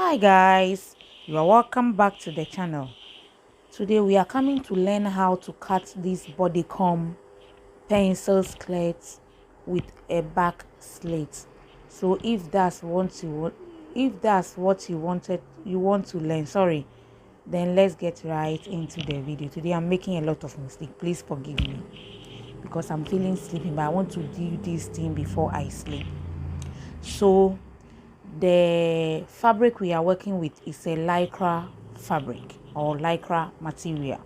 Hi guys, you are welcome back to the channel. Today we are coming to learn how to cut this bodycom pencil skirt with a back slit. So if that's what you want to learn, then let's get right into the video. Today I'm making a lot of mistakes. Please forgive me because I'm feeling sleepy, but I want to do this thing before I sleep. So the fabric we are working with is a lycra fabric or lycra material,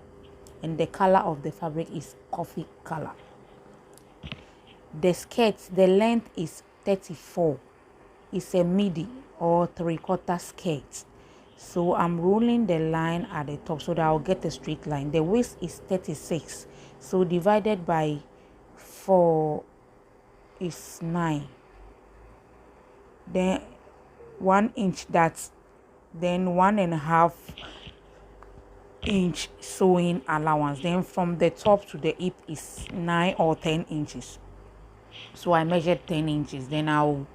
and the color of the fabric is coffee color. The skirt, the length is 34. It's a midi or 3/4 skirt. So I'm rolling the line at the top so that I'll get a straight line. The waist is 36, so divided by 4 is 9. Then 1 inch, that's then 1.5 inch sewing allowance. Then from the top to the hip is 9 or 10 inches. So I measured 10 inches. Then I'll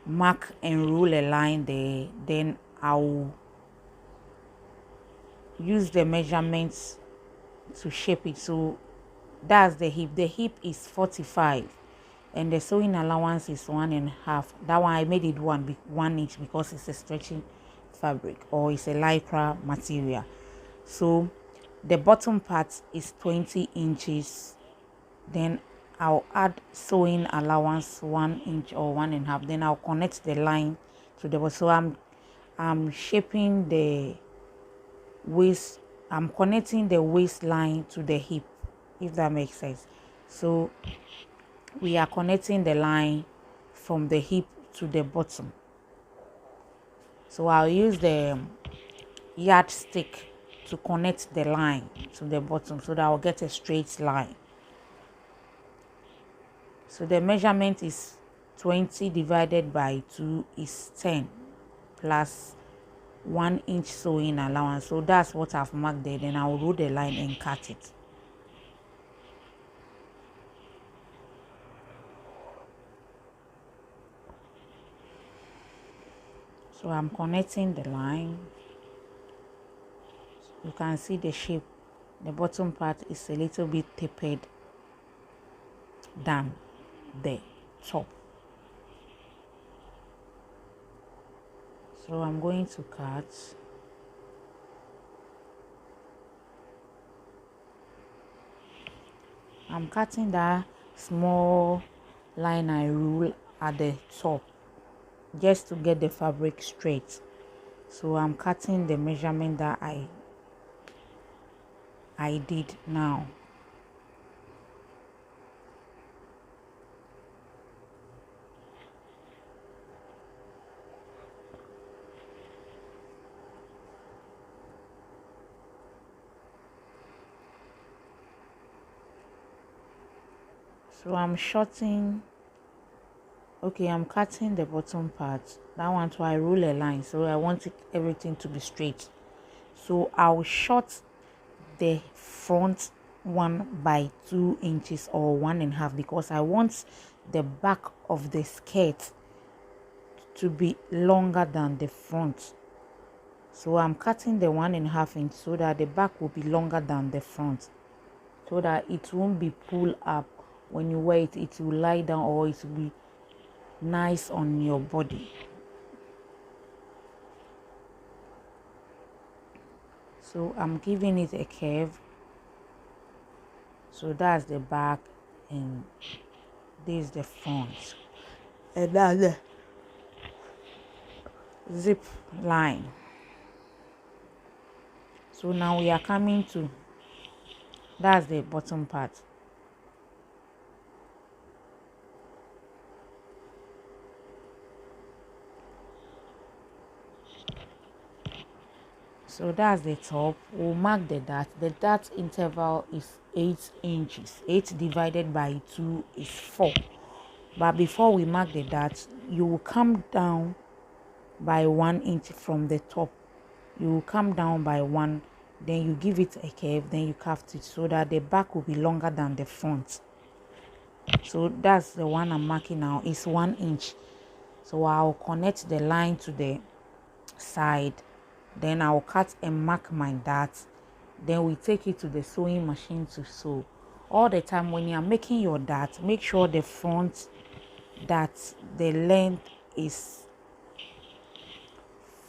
mark and roll a line there. Then I'll use the measurements to shape it. So that's the hip. The hip is 45. And the sewing allowance is 1.5. That one I made it 1 inch because it's a stretching fabric or it's a lycra material. So the bottom part is 20 inches. Then I'll add sewing allowance 1 inch or 1.5. Then I'll connect the line to the bottom. So I'm shaping the waist. I'm connecting the waistline to the hip, if that makes sense. So we are connecting the line from the hip to the bottom. So I'll use the yardstick to connect the line to the bottom so that I'll get a straight line. So the measurement is 20 divided by 2 is 10 plus 1 inch sewing allowance. So that's what I've marked there. Then I'll roll the line and cut it. So I'm connecting the line. You can see the shape. The bottom part is a little bit tapered than the top. So I'm going to cut. I'm cutting that small line I rule at the top just to get the fabric straight. So I'm cutting the measurement that I did now. So I'm shorting. Okay, I'm cutting the bottom part. That one too, I roll a line. So I want everything to be straight. So I'll short the front one by 2 inches or 1.5 because I want the back of the skirt to be longer than the front. So I'm cutting the 1.5 inch so that the back will be longer than the front, so that it won't be pulled up when you wear it. It will lie down or it will be nice on your body. So I'm giving it a curve. So that's the back and this is the front, and that's the zip line. So now we are coming to, that's the bottom part. So that's the top. We'll mark the dart. The dart interval is 8 inches. 8 divided by 2 is 4. But before we mark the dart, you will come down by 1 inch from the top. You will come down by 1, then you give it a curve, then you cast it so that the back will be longer than the front. So that's the one I'm marking now. It's 1 inch. So I'll connect the line to the side. Then I'll cut and mark my dart. Then we take it to the sewing machine to sew. All the time when you are making your dart, make sure the front that the length is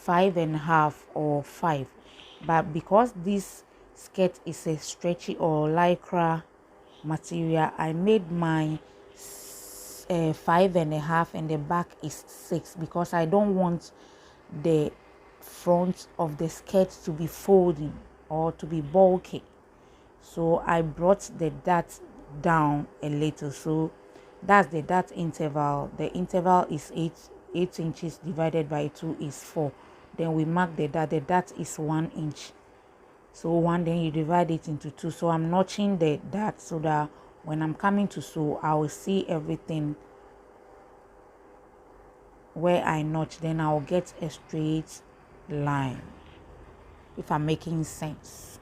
5.5 or 5, but because this skirt is a stretchy or lycra material, I made mine 5.5 and the back is 6 because I don't want the front of the skirt to be folding or to be bulky. So I brought the dart down a little. So that's the dart interval. The interval is 8 inches divided by 2 is 4. Then we mark the dart is 1 inch. So 1, then you divide it into 2. So I'm notching the dart so that when I'm coming to sew, I will see everything where I notch. Then I'll get a straight line, if I'm making sense.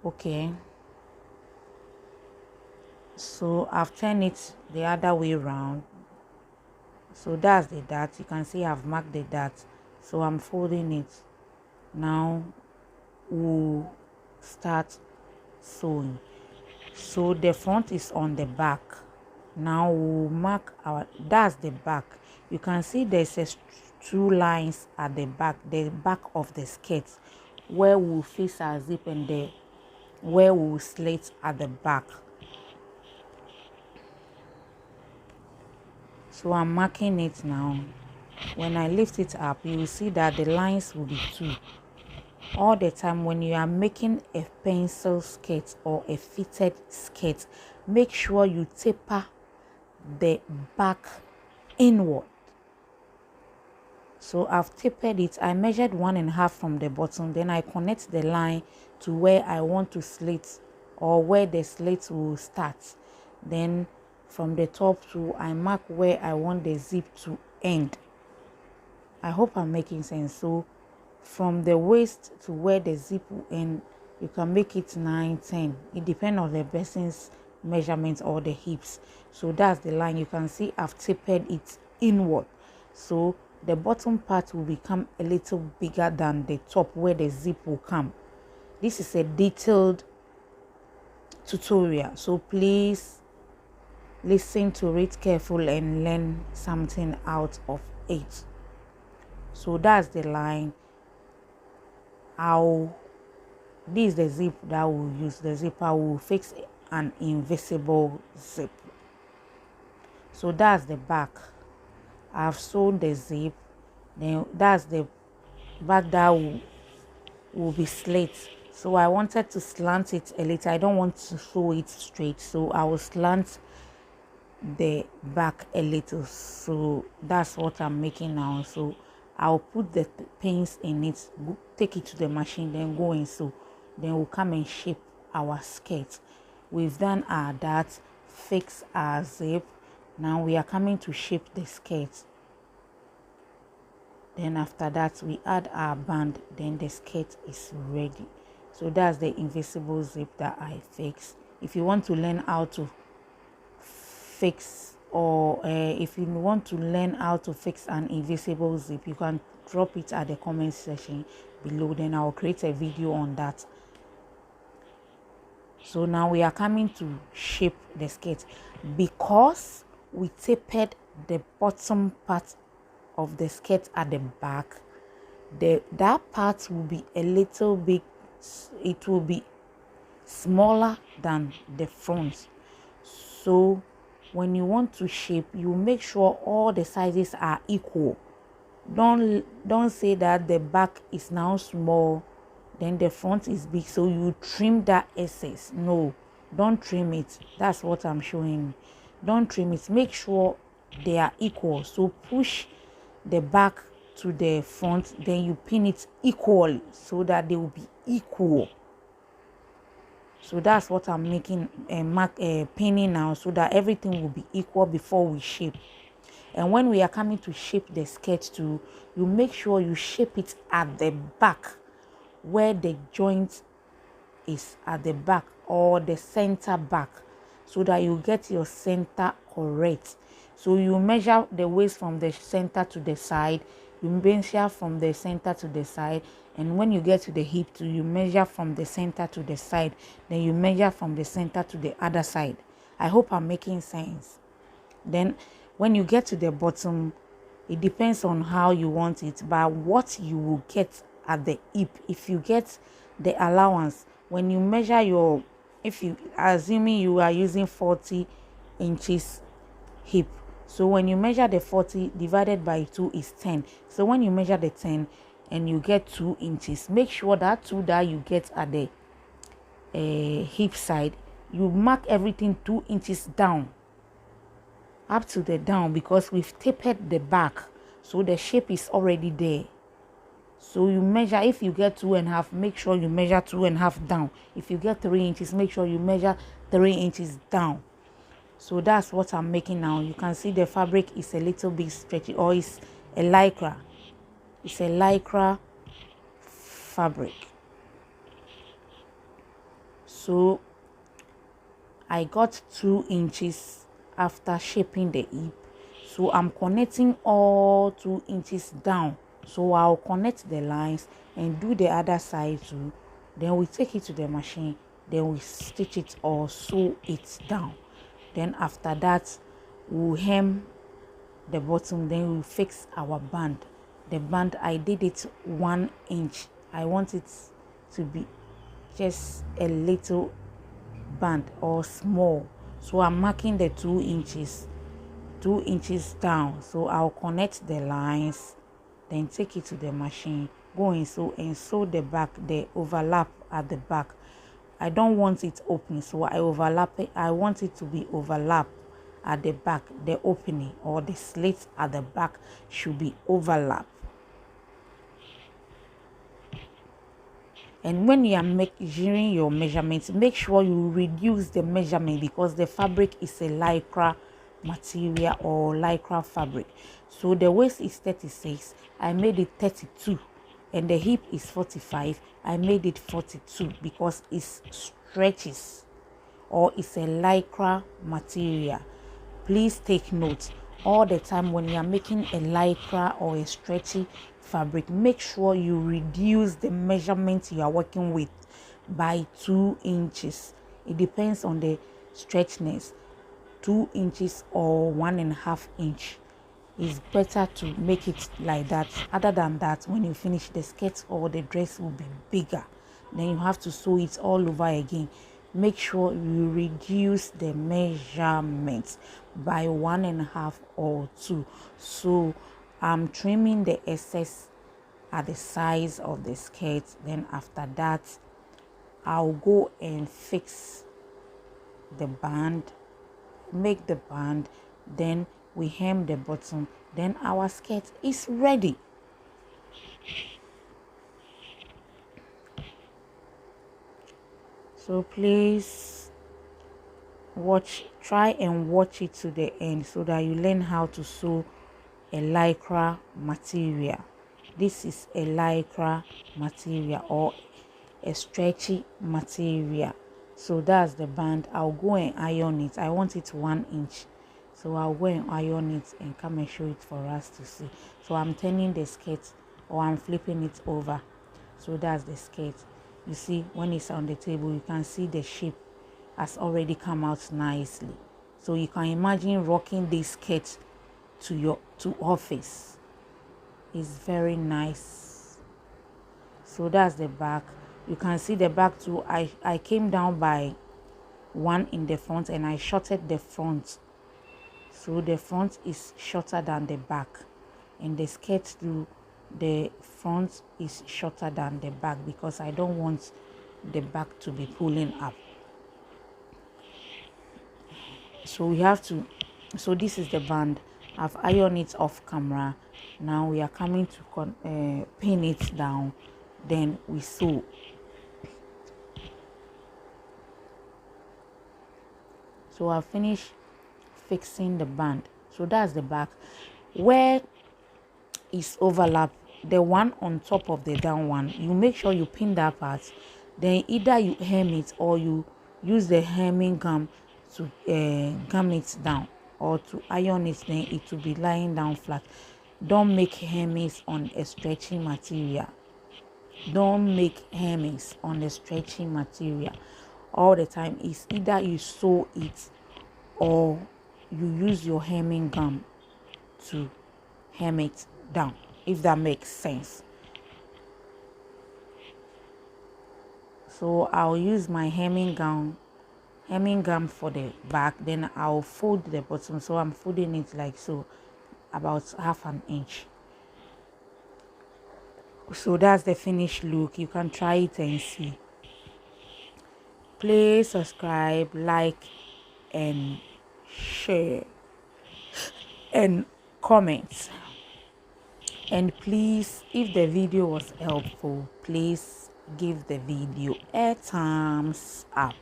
Okay. So I've turned it the other way around. So that's the dart. You can see I've marked the dart. So I'm folding it. Now we'll start sewing. So the front is on the back. Now we'll mark that's the back. You can see there's 2 lines at the back of the skirt, where we'll face our zip and where we'll slit at the back. So I'm marking it now. When I lift it up, you will see that the lines will be 2. All the time when you are making a pencil skirt or a fitted skirt, make sure you taper the back inward. So I've tapered it. I measured 1.5 from the bottom. Then I connect the line to where I want to slit or where the slit will start. Then from the top to I mark where I want the zip to end. I hope I'm making sense. So from the waist to where the zip will end, you can make it 9, 10. It depends on the person's measurements or the hips. So that's the line. You can see I've tapered it inward. So the bottom part will become a little bigger than the top where the zip will come. This is a detailed tutorial. So please listen to it carefully and learn something out of it. So that's the line. This is the zip that we'll use. The zipper will fix an invisible zip. So that's the back. I've sewn the zip. Then that's the back that will be slit. So I wanted to slant it a little. I don't want to sew it straight, so I will slant the back a little. So that's what I'm making now. So I'll put the pins in it, take it to the machine, then go and sew. Then we'll come and shape our skirt. We've done our dart, fix our zip. Now we are coming to shape the skirt. Then after that we add our band. Then the skirt is ready. So that's the invisible zip that I fixed. If you want to learn how to fix, or if you want to learn how to fix an invisible zip, you can drop it at the comment section below. Then I'll create a video on that. So now we are coming to shape the skirt. Because we tapered the bottom part of the skirt at the back, that part will be a little bit, it will be smaller than the front. So when you want to shape, you make sure all the sizes are equal. Don't say that the back is now small, then the front is big, so you trim that excess. No, don't trim it. That's what I'm showing. Don't trim it. Make sure they are equal. So push the back to the front, then you pin it equally so that they will be equal. So that's what I'm making pinning now, so that everything will be equal before we shape. And when we are coming to shape the skirt too, you make sure you shape it at the back, where the joint is at the back, or the center back, so that you get your center correct. So you measure the waist from the center to the side, You measure from the center to the side, and when you get to the hip too, you measure from the center to the side, then you measure from the center to the other side. I hope I'm making sense. Then when you get to the bottom, it depends on how you want it, but what you will get at the hip, if you get the allowance, when you measure your, if you, assuming you are using 40 inches hip, so when you measure the 40 divided by 2 is 10. So when you measure the 10 and you get 2 inches, make sure that 2 that you get at the hip side, you mark everything 2 inches down, up to the down, because we've tapered the back, so the shape is already there. So you measure, if you get 2.5, make sure you measure 2.5 down. If you get 3 inches, make sure you measure 3 inches down. So that's what I'm making now. You can see the fabric is a little bit stretchy, or it's a lycra. It's a lycra fabric. So I got 2 inches after shaping the hip. So I'm connecting all 2 inches down. So I'll connect the lines and do the other side too. Then we take it to the machine. Then we stitch it or sew it down. Then after that, we'll hem the bottom. Then we'll fix our band. The band, I did it 1 inch. I want it to be just a little band or small. So I'm marking the 2 inches down. So I'll connect the lines, then take it to the machine, go and sew the back, the overlap at the back. I don't want it open, so I overlap it. I want it to be overlap at the back. The opening or the slit at the back should be overlap. And when you are measuring your measurements, make sure you reduce the measurement, because the fabric is a lycra material or lycra fabric. So the waist is 36, I made it 32, and the hip is 45, I made it 42, because it stretches, or it's a lycra material. Please take note, all the time when you are making a lycra or a stretchy fabric, make sure you reduce the measurement you are working with by 2 inches. It depends on the stretchiness. 2 inches or 1.5 inch is better to make it like that. Other than that, when you finish, the skirt or the dress will be bigger, then you have to sew it all over again. Make sure you reduce the measurements by 1.5 or 2. So I'm trimming the excess at the size of the skirt. Then after that, I'll go and fix the band, make the band, then we hem the bottom, then our skirt is ready. So please try and watch it to the end, so that you learn how to sew a lycra material. This is a lycra material or a stretchy material. So that's the band. I'll go and iron it. I want it 1 inch, so I'll go and iron it and come and show it for us to see. So I'm turning the skirt, or I'm flipping it over. So that's the skirt. You see, when it's on the table, you can see the shape has already come out nicely. So you can imagine rocking this skirt to office. It's very nice. So that's the back. You can see the back too. I came down by 1 in the front, and I shorted the front. So the front is shorter than the back, and the skirt too, the front is shorter than the back, because I don't want the back to be pulling up. So we have to, so this is the band. I've ironed it off camera. Now we are coming to pin it down, then we sew. So I finished fixing the band. So that's the back. Where is overlap, the one on top of the down one, you make sure you pin that part. Then either you hem it, or you use the hemming gum to gum it down, or to iron it, then it will be lying down flat. Don't make hemmings on a stretchy material. Don't make hemmings on the stretchy material. All the time is either you sew it or you use your hemming gum to hem it down, if that makes sense. So I'll use my hemming gum for the back, then I'll fold the bottom. So I'm folding it like so, about half an inch. So that's the finished look. You can try it and see. Please subscribe, like, and share and comment. And please, if the video was helpful, please give the video a thumbs up.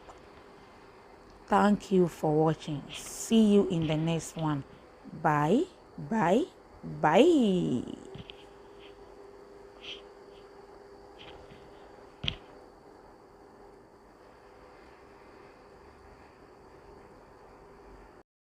Thank you for watching. See you in the next one. Bye.